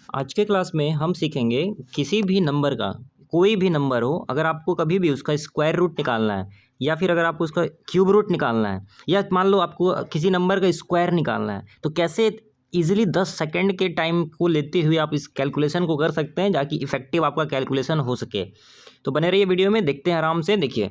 आज के क्लास में हम सीखेंगे किसी भी नंबर का, कोई भी नंबर हो, अगर आपको कभी भी उसका स्क्वायर रूट निकालना है या फिर अगर आपको उसका क्यूब रूट निकालना है या मान लो आपको किसी नंबर का स्क्वायर निकालना है, तो कैसे इजीली 10 सेकंड के टाइम को लेते हुए आप इस कैलकुलेशन को कर सकते हैं ताकि इफेक्टिव आपका कैलकुलेशन हो सके। तो बने रहिए वीडियो में, देखते हैं आराम से। देखिए,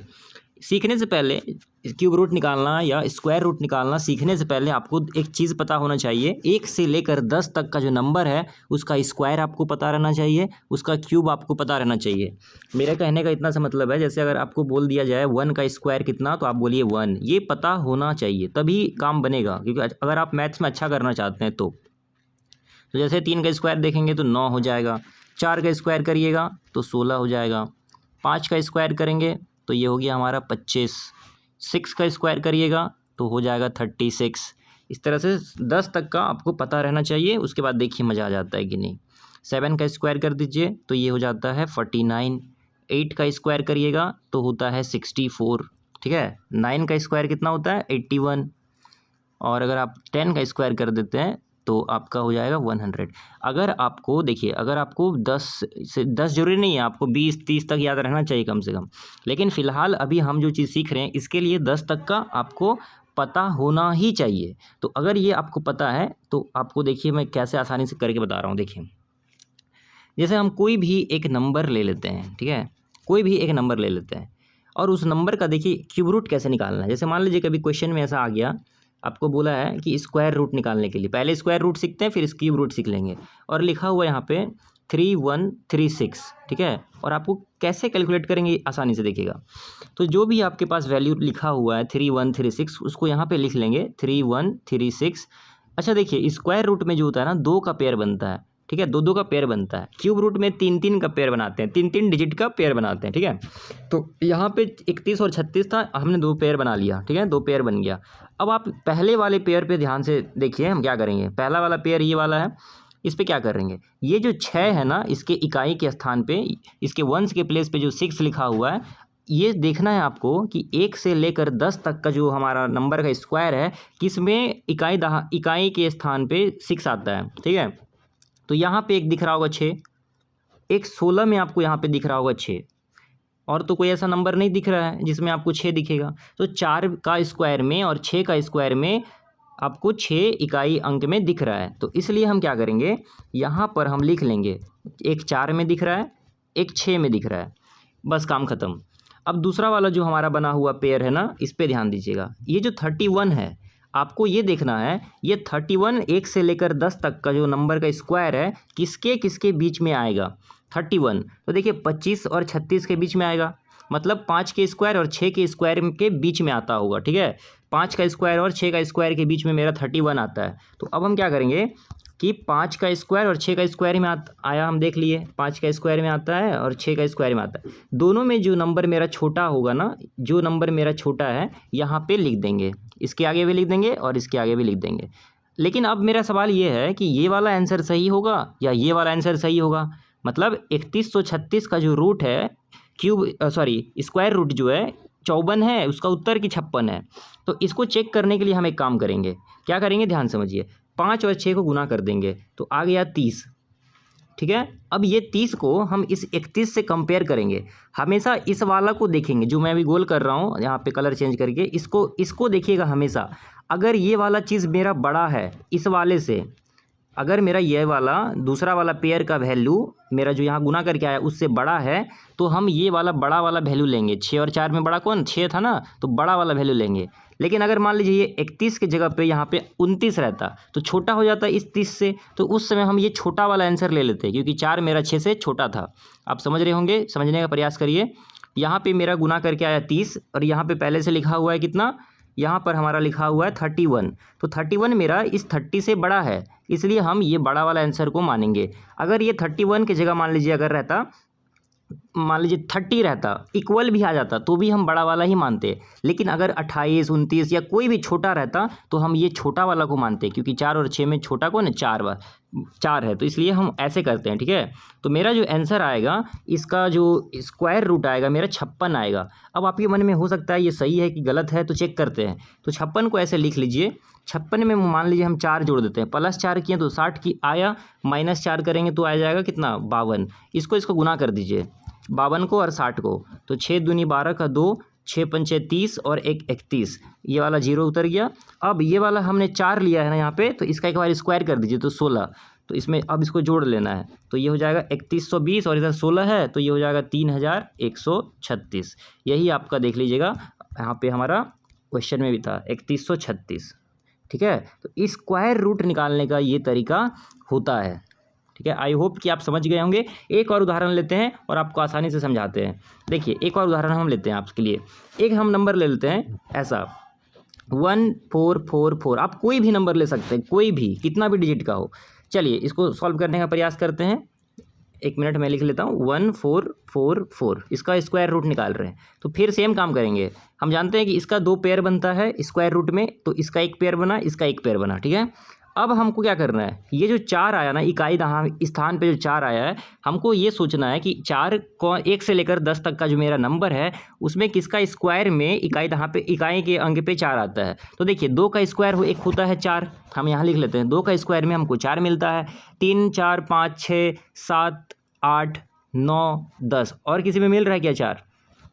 सीखने से पहले क्यूब रूट निकालना या स्क्वायर रूट निकालना सीखने से पहले आपको एक चीज़ पता होना चाहिए, 1 से लेकर 10 तक का जो नंबर है उसका स्क्वायर आपको पता रहना चाहिए, उसका क्यूब आपको पता रहना चाहिए। मेरे कहने का इतना सा मतलब है, जैसे अगर आपको बोल दिया जाए 1 का स्क्वायर कितना, तो आप बोलिए 1। ये पता होना चाहिए, तभी काम बनेगा, क्योंकि अगर आप मैथ्स में अच्छा करना चाहते हैं तो जैसे 3 का स्क्वायर देखेंगे तो 9 हो जाएगा, 4 का स्क्वायर करिएगा तो 16 हो जाएगा, 5 का स्क्वायर करेंगे तो ये हो गया हमारा 25, 6 का स्क्वायर करिएगा तो हो जाएगा 36। इस तरह से 10 तक का आपको पता रहना चाहिए। उसके बाद देखिए मज़ा आ जाता है कि नहीं। 7 का स्क्वायर कर दीजिए तो ये हो जाता है 49, 8 का स्क्वायर करिएगा तो होता है 64, ठीक है। 9 का स्क्वायर कितना होता है 81, और अगर आप 10 का स्क्वायर कर देते हैं तो आपका हो जाएगा 100। अगर आपको देखिए, अगर आपको 10 से 10 जरूरी नहीं है, आपको 20-30 तक याद रहना चाहिए कम से कम, लेकिन फ़िलहाल अभी हम जो चीज़ सीख रहे हैं इसके लिए 10 तक का आपको पता होना ही चाहिए। तो अगर ये आपको पता है तो आपको देखिए मैं कैसे आसानी से करके बता रहा हूँ। देखिए, जैसे हम कोई भी एक नंबर ले लेते हैं, ठीक है, कोई भी एक नंबर ले लेते हैं और उस नंबर का देखिए क्यूब रूट कैसे निकालना है। जैसे मान लीजिए कभी क्वेश्चन में ऐसा आ गया, आपको बोला है कि स्क्वायर रूट निकालने के लिए पहले स्क्वायर रूट सीखते हैं, फिर इस क्यूब रूट सीख लेंगे, और लिखा हुआ है यहाँ पे 3136, ठीक है। और आपको कैसे कैलकुलेट करेंगे आसानी से देखिएगा। तो जो भी आपके पास वैल्यू लिखा हुआ है 3136, उसको यहाँ पे लिख लेंगे 3136। अच्छा देखिए, स्क्वायर रूट में जो होता है ना, 2 का पेयर बनता है, ठीक है, 2-2 का पेयर बनता है। क्यूब रूट में 3-3 का पेयर बनाते हैं, 3-3 डिजिट का पेयर बनाते हैं, ठीक है। तो यहाँ पे 31 और 36 था, हमने 2 पेयर बना लिया, ठीक है, 2 पेयर बन गया। अब आप पहले वाले पेयर पे ध्यान से देखिए, हम क्या करेंगे। पहला वाला पेयर ये वाला है, इस पे क्या करेंगे, ये जो 6 है ना, इसके इकाई के स्थान पे, इसके वंश के प्लेस पे जो 6 लिखा हुआ है, ये देखना है आपको कि 1 से लेकर 10 तक का जो हमारा नंबर का स्क्वायर है, किसमें इकाई के स्थान पे 6 आता है, ठीक है। तो यहाँ पे एक दिख रहा होगा 6, एक 16 में आपको यहाँ पे दिख रहा होगा 6, और तो कोई ऐसा नंबर नहीं दिख रहा है जिसमें आपको 6 दिखेगा। तो 4 का स्क्वायर में और 6 का स्क्वायर में आपको 6 इकाई अंक में दिख रहा है। तो इसलिए हम क्या करेंगे, यहाँ पर हम लिख लेंगे, एक 4 में दिख रहा है, एक 6 में दिख रहा है, बस काम ख़त्म। अब दूसरा वाला जो हमारा बना हुआ पेयर है ना, इस पर ध्यान दीजिएगा। ये जो 31 है, आपको ये देखना है, ये 31 1 से लेकर 10 तक का जो नंबर का स्क्वायर है, किसके किसके बीच में आएगा। 31 तो देखिए 25 और 36 के बीच में आएगा, मतलब 5 के स्क्वायर और 6 के स्क्वायर के बीच में आता होगा, ठीक है। 5 का स्क्वायर और 6 का स्क्वायर के बीच में मेरा 31 आता है। तो अब हम क्या करेंगे कि 5 का स्क्वायर और 6 का स्क्वायर में आया, हम देख लिए 5 का स्क्वायर में आता है और 6 का स्क्वायर में आता है। दोनों में जो नंबर मेरा छोटा होगा ना, जो नंबर मेरा छोटा है, यहाँ पे लिख देंगे, इसके आगे भी लिख देंगे और इसके आगे भी लिख देंगे। लेकिन अब मेरा सवाल ये है कि ये वाला आंसर सही होगा या ये वाला आंसर सही होगा। मतलब 3136 का जो रूट है, स्क्वायर रूट जो है 54 है, उसका उत्तर की 56 है। तो इसको चेक करने के लिए हम एक काम करेंगे, क्या करेंगे ध्यान समझिए। 5 और 6 को गुना कर देंगे तो आ गया 30, ठीक है। अब ये 30 को हम इस 31 से कंपेयर करेंगे। हमेशा इस वाला को देखेंगे, जो मैं अभी गोल कर रहा हूँ यहाँ पे कलर चेंज करके, इसको देखिएगा हमेशा। अगर ये वाला चीज़ मेरा बड़ा है इस वाले से, अगर मेरा ये वाला दूसरा वाला पेयर का वैल्यू मेरा जो यहाँ गुना करके आया उससे बड़ा है, तो हम ये वाला बड़ा वाला वैल्यू लेंगे। 6 और 4 में बड़ा कौन, 6 था ना, तो बड़ा वाला वैल्यू लेंगे। लेकिन अगर मान लीजिए ये 31 की जगह पे यहाँ पे 29 रहता तो छोटा हो जाता इस 30 से, तो उस समय हम ये छोटा वाला आंसर ले लेते, क्योंकि 4 मेरा 6 से छोटा था। आप समझ रहे होंगे, समझने का प्रयास करिए। यहाँ पे मेरा गुना करके आया 30 और यहाँ पे पहले से लिखा हुआ है कितना, यहाँ पर हमारा लिखा हुआ है 31। तो 31 मेरा इस 30 से बड़ा है, इसलिए हम ये बड़ा वाला आंसर को मानेंगे। अगर ये 31 की जगह मान लीजिए अगर रहता मान लीजिए 30 रहता, इक्वल भी आ जाता, तो भी हम बड़ा वाला ही मानते। लेकिन अगर 28, 29 या कोई भी छोटा रहता तो हम ये छोटा वाला को मानते, क्योंकि 4 और 6 में छोटा कौन है? 4 है, तो इसलिए हम ऐसे करते हैं। ठीक है, तो मेरा जो आंसर आएगा इसका जो स्क्वायर रूट आएगा मेरा 56 आएगा। अब आपके मन में हो सकता है ये सही है कि गलत है, तो चेक करते हैं। तो 56 को ऐसे लिख लीजिए, 56 में मान लीजिए हम 4 जोड़ देते हैं, +4 किए तो 60 की आया, -4 करेंगे तो आ जाएगा कितना? 52। इसको गुना कर दीजिए, 52 को और 60 को, तो 6 दूनी 12 का 2, 6 पंचे 30 और 1 31, ये वाला 0 उतर गया। अब ये वाला हमने 4 लिया है ना यहाँ पे, तो इसका एक बार स्क्वायर कर दीजिए तो 16, तो इसमें अब इसको जोड़ लेना है, तो ये हो जाएगा 3120 और इधर 16 है तो ये हो जाएगा 3136। यही आपका देख लीजिएगा यहाँ पे हमारा क्वेश्चन में भी था 3136। ठीक है, तो स्क्वायर रूट निकालने का ये तरीका होता है। ठीक है, आई होप कि आप समझ गए होंगे। एक और उदाहरण लेते हैं और आपको आसानी से समझाते हैं। देखिए एक और उदाहरण हम लेते हैं आपके लिए। एक हम नंबर ले लेते हैं ऐसा 1444, आप कोई भी नंबर ले सकते हैं, कोई भी, कितना भी डिजिट का हो। चलिए इसको सॉल्व करने का प्रयास करते हैं। 1 मिनट में लिख लेता हूँ, 1444, इसका स्क्वायर रूट निकाल रहे हैं। तो फिर सेम काम करेंगे। हम जानते हैं कि इसका 2 पेयर बनता है स्क्वायर रूट में, तो इसका 1 पेयर बना, इसका 1 पेयर बना। ठीक है, अब हमको क्या करना है, ये जो 4 आया ना, इकाई स्थान पे जो 4 आया है, हमको ये सोचना है कि 4 को 1 से लेकर 10 तक का जो मेरा नंबर है उसमें किसका स्क्वायर में इकाई के अंक पे 4 आता है। तो देखिए 2 का स्क्वायर एक होता है 4, हम यहाँ लिख लेते हैं। 2 का स्क्वायर में हमको 4 मिलता है, 3 4 5 6 7 8 9 10, और किसी में मिल रहा है क्या 4?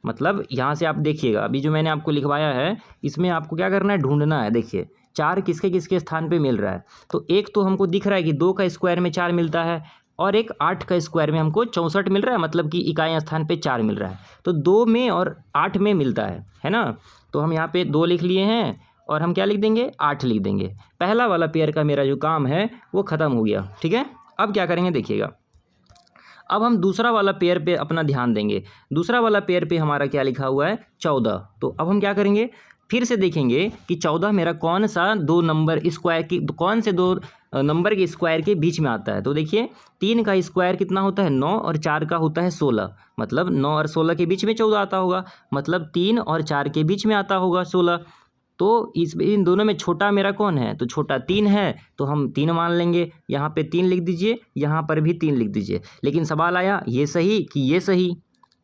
मतलब यहाँ से आप देखिएगा, अभी जो मैंने आपको लिखवाया है इसमें आपको क्या करना है, ढूंढना है। देखिए 4 किसके किसके स्थान पे मिल रहा है, तो एक तो हमको दिख रहा है कि 2 का स्क्वायर में 4 मिलता है, और एक 8 का स्क्वायर में हमको 64 मिल रहा है, मतलब कि इकाई स्थान पे 4 मिल रहा है। तो 2 में और 8 में मिलता है ना। तो हम यहाँ पे 2 लिख लिए हैं और हम क्या लिख देंगे, 8 लिख देंगे। पहला वाला पेयर का मेरा जो काम है वो ख़त्म हो गया। ठीक है, अब क्या करेंगे देखिएगा, अब हम दूसरा वाला पेयर पे अपना ध्यान देंगे। दूसरा वाला पेयर पे हमारा क्या लिखा हुआ है, 14। तो अब हम क्या करेंगे, फिर से देखेंगे कि 14 मेरा कौन सा 2 नंबर स्क्वायर की, कौन से 2 नंबर के स्क्वायर के बीच में आता है। तो देखिए 3 का स्क्वायर कितना होता है, 9, और 4 का होता है 16, मतलब 9 और 16 के बीच में 14 आता होगा, मतलब 3 और 4 के बीच में आता होगा 16। तो इन दोनों में छोटा मेरा कौन है, तो छोटा 3 है, तो हम 3 मान लेंगे। यहाँ पे 3 लिख दीजिए, यहाँ पर भी 3 लिख दीजिए। लेकिन सवाल आया ये सही कि ये सही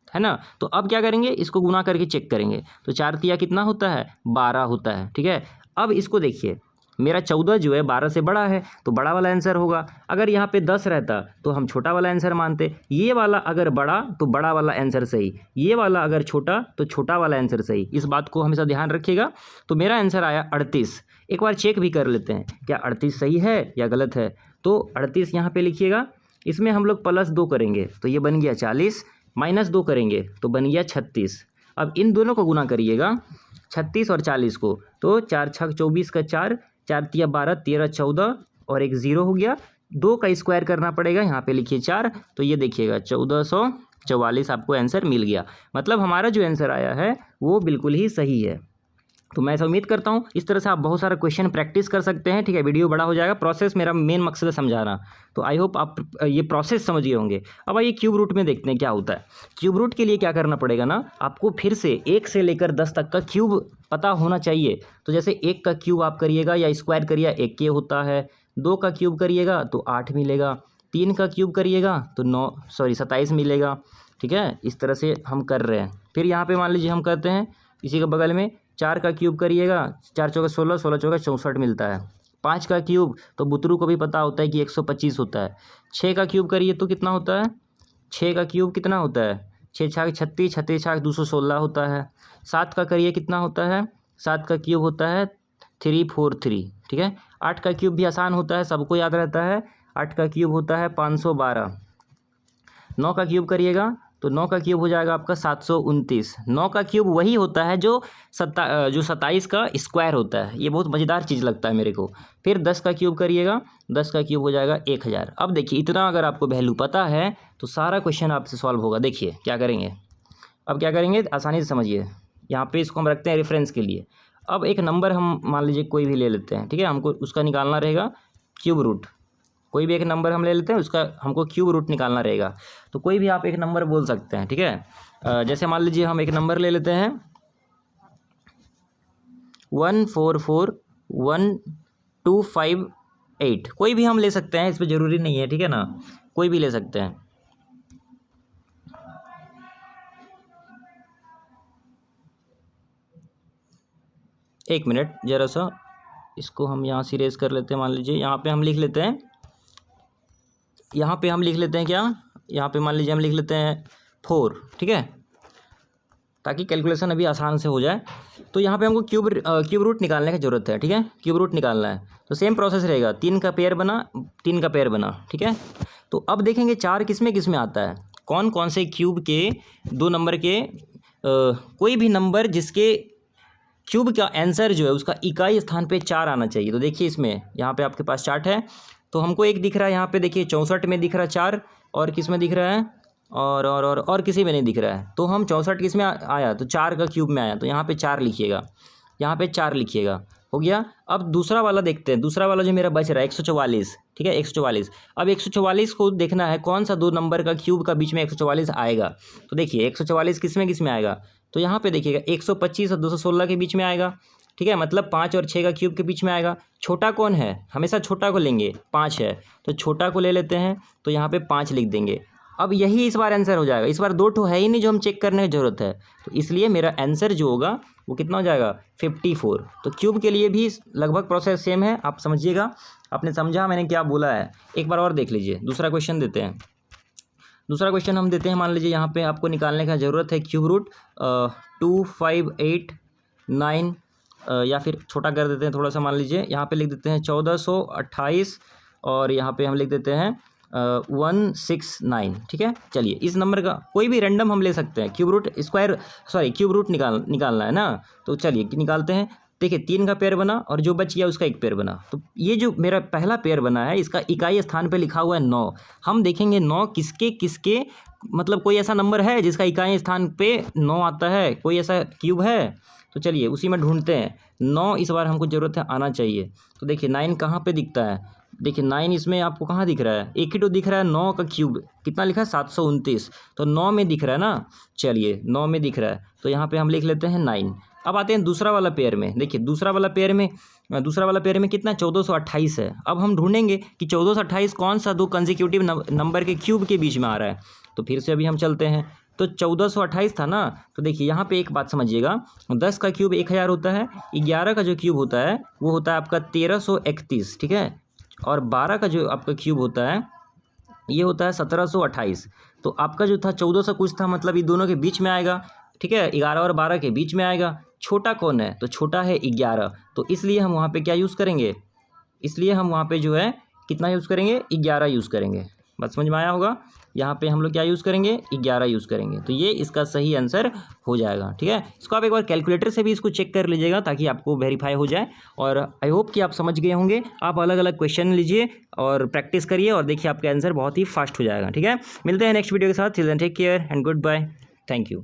है ना। तो अब क्या करेंगे, इसको गुना करके चेक करेंगे। तो 4 तिया कितना होता है, 12 होता है। ठीक है, अब इसको देखिए, मेरा 14 जो है 12 से बड़ा है, तो बड़ा वाला आंसर होगा। अगर यहाँ पे 10 रहता तो हम छोटा वाला आंसर मानते। ये वाला अगर बड़ा तो बड़ा वाला आंसर सही, ये वाला अगर छोटा तो छोटा वाला आंसर सही। इस बात को हमेशा ध्यान रखिएगा। तो मेरा आंसर आया 38। एक बार चेक भी कर लेते हैं क्या 38 सही है या गलत है। तो 38 यहाँ पे लिखिएगा, इसमें हम लोग +2 करेंगे तो ये बन गया 40, -2 करेंगे तो बन गया 36। अब इन दोनों को गुना करिएगा, 36 और 40 को, तो 4 6 24 का 4, 4 तिया 12, 13 14 और एक 0 हो गया। 2 का स्क्वायर करना पड़ेगा, यहाँ पे लिखिए 4, तो ये देखिएगा 1444 आपको आंसर मिल गया। मतलब हमारा जो आंसर आया है वो बिल्कुल ही सही है। तो मैं ऐसा उम्मीद करता हूँ इस तरह से आप बहुत सारा क्वेश्चन प्रैक्टिस कर सकते हैं। ठीक है, वीडियो बड़ा हो जाएगा, प्रोसेस मेरा मेन मकसद है समझाना। तो आई होप आप ये प्रोसेस समझ गए होंगे। अब आइए क्यूब रूट में देखते हैं क्या होता है। क्यूब रूट के लिए क्या करना पड़ेगा ना, आपको फिर से 1 से लेकर 10 तक का क्यूब पता होना चाहिए। तो जैसे 1 का क्यूब आप करिएगा या स्क्वायर करिएगा 1 के होता है, 2 का क्यूब करिएगा तो 8 मिलेगा, 3 का क्यूब करिएगा तो 27 मिलेगा। ठीक है, इस तरह से हम कर रहे हैं। फिर यहाँ पे मान लीजिए हम करते हैं इसी के बगल में 4 का क्यूब करिएगा, 4 चौका 16, 16 चौका 64 मिलता है। 5 का क्यूब तो बुतरू को भी पता होता है कि 125 होता है। 6 का क्यूब करिए तो कितना होता है, 6 का क्यूब कितना होता है, 6 छाक 36, 36 छाक 216 होता है। 7 का करिए कितना होता है, 7 का क्यूब होता है 343। ठीक है, 8 का क्यूब भी आसान होता है, सबको याद रहता है, 8 का क्यूब होता है 512। 9 का क्यूब करिएगा तो 9 का क्यूब हो जाएगा आपका 729। 9 का क्यूब वही होता है जो 27 का स्क्वायर होता है। ये बहुत मज़ेदार चीज़ लगता है मेरे को। फिर 10 का क्यूब करिएगा, 10 का क्यूब हो जाएगा 1000। अब देखिए इतना अगर आपको वैल्यू पता है तो सारा क्वेश्चन आपसे सॉल्व होगा। देखिए क्या करेंगे, अब क्या करेंगे आसानी से समझिए। यहाँ पे इसको हम रखते हैं रेफरेंस के लिए। अब एक नंबर हम मान लीजिए कोई भी ले लेते हैं। ठीक है, हमको उसका निकालना रहेगा क्यूब रूट। कोई भी एक नंबर हम ले लेते हैं, उसका हमको क्यूब रूट निकालना रहेगा। तो कोई भी आप एक नंबर बोल सकते हैं, ठीक है। जैसे मान लीजिए हम एक नंबर ले लेते हैं 144128, कोई भी हम ले सकते हैं, इस पर ज़रूरी नहीं है, ठीक है ना, कोई भी ले सकते हैं। एक मिनट ज़रा सा इसको हम यहाँ से इरेज कर लेते हैं। मान लीजिए यहाँ पे हम लिख लेते हैं, यहाँ पे हम लिख लेते हैं क्या, यहाँ पे मान लीजिए हम लिख लेते हैं 4, ठीक है, ताकि कैलकुलेशन अभी आसान से हो जाए। तो यहाँ पे हमको क्यूब रूट निकालने की ज़रूरत है, ठीक है, क्यूब रूट निकालना है। तो सेम प्रोसेस रहेगा, 3 का पेयर बना, 3 का पेयर बना, ठीक है। तो अब देखेंगे 4 किस में आता है, कौन कौन से क्यूब के 2 नंबर के कोई भी नंबर जिसके क्यूब का आंसर जो है उसका इकाई स्थान पे 4 आना चाहिए। तो देखिए इसमें यहाँ पे आपके पास चार्ट है, तो हमको एक दिख रहा है यहाँ पे, देखिए 64 में दिख रहा है 4, और किस में दिख रहा है, और किसी में नहीं दिख रहा है। तो हम 64 किस में आया, तो 4 का क्यूब में आया, तो यहाँ पे 4 लिखिएगा, यहाँ पे 4 लिखिएगा, हो गया। अब दूसरा वाला देखते हैं, दूसरा वाला जो मेरा बच रहा है 144, ठीक है, 144। अब 144 को देखना है कौन सा 2 नंबर का क्यूब का बीच में 144 आएगा। तो देखिए 144 किस में आएगा, तो यहाँ पे देखिएगा 125 और 216 के बीच में आएगा, ठीक है, मतलब 5 और 6 का क्यूब के बीच में आएगा। छोटा कौन है, हमेशा छोटा को लेंगे, 5 है तो छोटा को ले लेते हैं, तो यहाँ पे 5 लिख देंगे। अब यही इस बार आंसर हो जाएगा, इस बार 2 ठो है ही नहीं जो हम चेक करने की ज़रूरत है, तो इसलिए मेरा आंसर जो होगा वो कितना हो जाएगा 54। तो क्यूब के लिए भी लगभग प्रोसेस सेम है, आप समझिएगा। आपने समझा मैंने क्या बोला है, एक बार और देख लीजिए। दूसरा क्वेश्चन देते हैं, दूसरा क्वेश्चन हम देते हैं। मान लीजिए यहाँ पे आपको निकालने का ज़रूरत है क्यूब रूट 2589, या फिर छोटा कर देते हैं थोड़ा सा, मान लीजिए यहाँ पे लिख देते हैं 1428, और यहाँ पे हम लिख देते हैं 169, ठीक है। चलिए इस नंबर का कोई भी रैंडम हम ले सकते हैं, क्यूब रूट निकालना है ना, तो चलिए निकालते हैं। देखिए 3 का पेयर बना और जो बच गया उसका एक पेयर बना। तो ये जो मेरा पहला पेयर बना है इसका इकाई स्थान पे लिखा हुआ है 9। हम देखेंगे 9 किसके मतलब कोई ऐसा नंबर है जिसका इकाई स्थान पे 9 आता है, कोई ऐसा क्यूब है, तो चलिए उसी में ढूंढते हैं। 9 इस बार हमको ज़रूरत है आना चाहिए। तो देखिए 9 कहाँ पे दिखता है, देखिए 9 इसमें आपको कहाँ दिख रहा है, एक ही तो दिख रहा है, 9 का क्यूब कितना लिखा है 729, तो 9 में दिख रहा है ना, चलिए 9 में दिख रहा है, तो यहाँ पे हम लिख लेते हैं 9। अब आते हैं दूसरा वाला पेयर में, देखिए दूसरा वाला पेयर में कितना 1428 है। अब हम ढूंढेंगे कि 1428 कौन सा 2 कंसेक्यूटिव नंबर के क्यूब के बीच में आ रहा है। तो फिर से अभी हम चलते हैं, तो 1428 था ना, तो देखिए यहाँ पे एक बात समझिएगा, 10 का क्यूब 1000 होता है, 11 का जो क्यूब होता है वो होता है आपका 1331, ठीक है, और 12 का जो आपका क्यूब होता है ये होता है 1728। तो आपका जो था 1400 कुछ था, मतलब ये दोनों के बीच में आएगा, ठीक है, 11 और 12 के बीच में आएगा। छोटा कौन है, तो छोटा है 11, तो इसलिए हम वहाँ पे क्या यूज़ करेंगे, इसलिए हम वहाँ पे जो है कितना यूज़ करेंगे 11 यूज़ करेंगे। बात समझ में आया होगा, यहाँ पे हम लोग क्या यूज़ करेंगे 11 यूज़ करेंगे, तो ये इसका सही आंसर हो जाएगा, ठीक है। इसको आप एक बार कैलकुलेटर से भी इसको चेक कर लीजिएगा ताकि आपको वेरीफाई हो जाए। और आई होप कि आप समझ गए होंगे। आप अलग अलग क्वेश्चन लीजिए और प्रैक्टिस करिए और देखिए आपका आंसर बहुत ही फास्ट हो जाएगा, ठीक है। मिलते हैं नेक्स्ट वीडियो के साथ, till then take care and good bye, thank you.